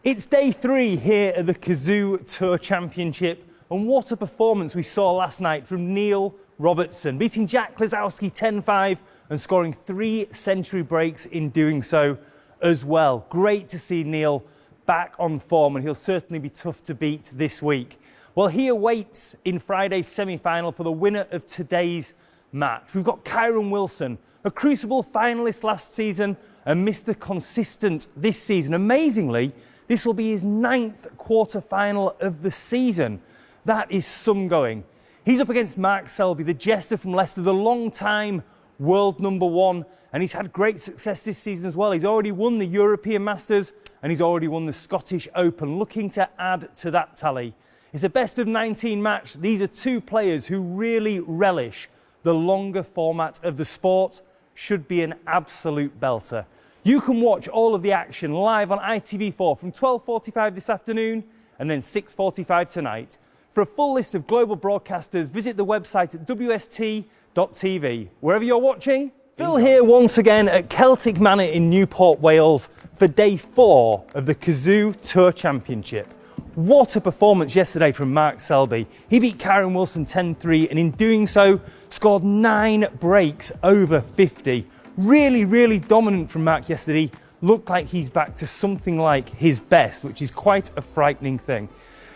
It's day 3 here at the Cazoo Tour Championship, and what a performance we saw last night from Neil Robertson, beating Jack Klesowski 10-5 and scoring 3 century breaks in doing so as well. Great to see Neil back on form, and he'll certainly be tough to beat this week. Well, he awaits in Friday's semi-final for the winner of today's match. We've got Kyron Wilson, a Crucible finalist last season and Mr. Consistent this season. Amazingly, this will be his 9th quarter-final of the season. That is some going. He's up against Mark Selby, the jester from Leicester, the long-time world #1, and he's had great success this season as well. He's already won the European Masters and he's already won the Scottish Open, looking to add to that tally. It's a best-of-19 match. These are two players who really relish the longer format of the sport. Should be an absolute belter. You can watch all of the action live on ITV4 from 12:45 this afternoon and then 6:45 tonight. For a full list of global broadcasters, visit the website at wst.tv. Wherever you're watching, Phil here once again at Celtic Manor in Newport, Wales for day 4 of the Cazoo Tour Championship. What a performance yesterday from Mark Selby. He beat Kyron Wilson 10-3 and in doing so scored 9 breaks over 50. Really dominant from Mark yesterday. Looked like he's back to something like his best, which is quite a frightening thing.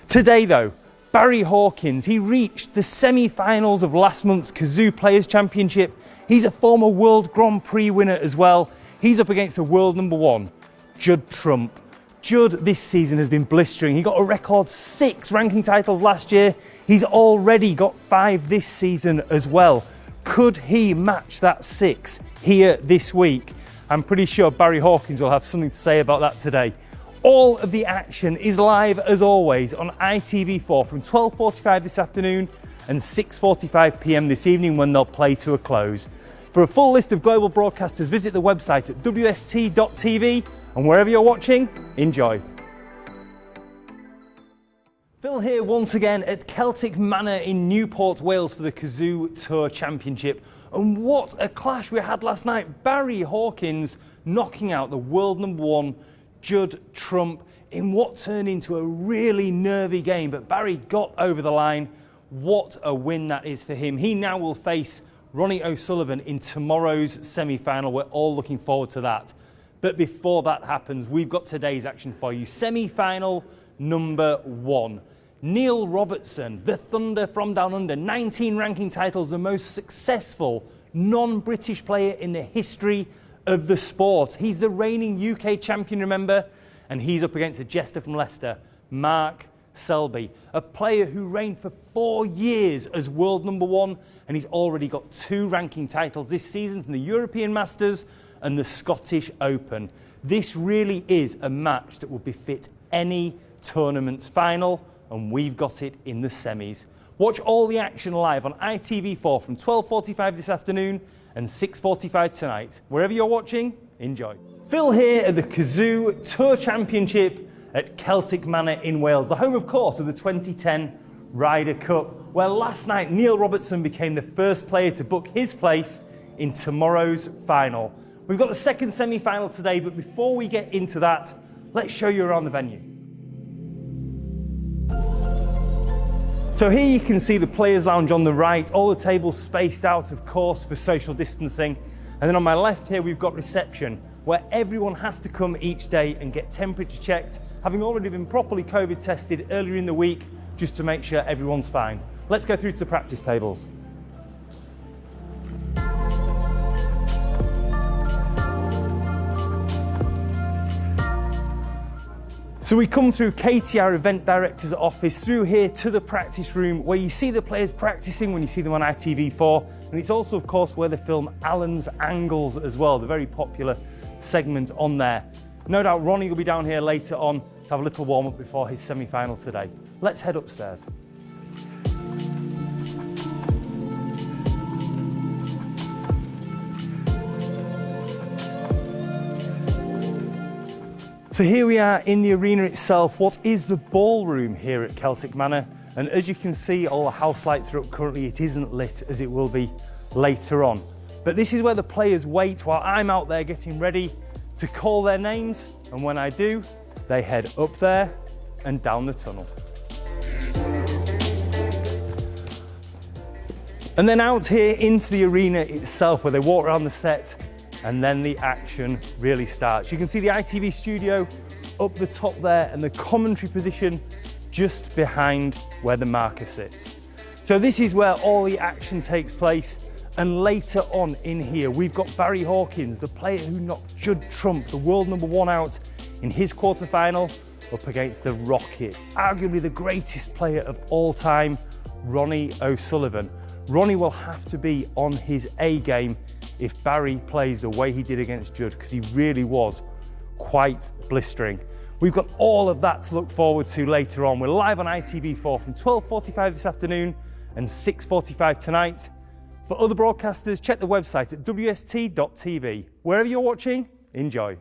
Today though, Barry Hawkins, he reached the semi-finals of last month's Cazoo Players Championship. He's a former World Grand Prix winner as well. He's up against the world #1, Judd Trump. Judd this season has been blistering. He got a record 6 ranking titles last year. He's already got 5 this season as well. Could he match that 6 here this week? I'm pretty sure Barry Hawkins will have something to say about that today. All of the action is live as always on ITV4 from 12:45 this afternoon and 6:45 p.m. this evening when they'll play to a close. For a full list of global broadcasters, visit the website at wst.tv, and wherever you're watching, enjoy. Phil here once again at Celtic Manor in Newport, Wales for the Cazoo Tour Championship. And what a clash we had last night. Barry Hawkins knocking out the world #1 Judd Trump in what turned into a really nervy game, but Barry got over the line. What a win that is for him. He now will face Ronnie O'Sullivan in tomorrow's semi-final. We're all looking forward to that. But before that happens, we've got today's action for you. Semi-final #1. Neil Robertson, the Thunder from Down Under, 19 ranking titles, the most successful non-British player in the history of the sport. He's the reigning UK champion, remember? And he's up against a jester from Leicester, Mark Selby, a player who reigned for 4 years as world #1, and he's already got 2 ranking titles this season from the European Masters and the Scottish Open. This really is a match that would befit any tournament's final, and we've got it in the semis. Watch all the action live on ITV4 from 12:45 this afternoon and 6:45 tonight. Wherever you're watching, enjoy. Phil here at the Cazoo Tour Championship at Celtic Manor in Wales, the home, of course, of the 2010 Ryder Cup, where last night Neil Robertson became the first player to book his place in tomorrow's final. We've got the second semi-final today, but before we get into that, let's show you around the venue. So here you can see the Players' Lounge on the right, all the tables spaced out, of course, for social distancing. And then on my left here, we've got reception, where everyone has to come each day and get temperature checked, having already been properly COVID tested earlier in the week, just to make sure everyone's fine. Let's go through to the practice tables. So we come through Katie, our event director's office, through here to the practice room where you see the players practicing when you see them on ITV4. And it's also, of course, where they film Alan's Angles as well, the very popular segment on there. No doubt Ronnie will be down here later on to have a little warm-up before his semi-final today. Let's head upstairs. So here we are in the arena itself. What is the ballroom here at Celtic Manor? And as you can see, all the house lights are up currently. It isn't lit as it will be later on. But this is where the players wait while I'm out there getting ready to call their names. And when I do, They head up there and down the tunnel. And then out here into the arena itself, where they walk around the set, and then the action really starts. You can see the ITV studio up the top there and the commentary position just behind where the marker sits. So this is where all the action takes place. And later on in here, we've got Barry Hawkins, the player who knocked Judd Trump, the world #1 out in his quarterfinal, up against the Rocket, arguably the greatest player of all time, Ronnie O'Sullivan. Ronnie will have to be on his A game if Barry plays the way he did against Judd, because he really was quite blistering. We've got all of that to look forward to later on. We're live on ITV4 from 12:45 this afternoon and 6:45 tonight. For other broadcasters, check the website at wst.tv. Wherever you're watching, enjoy.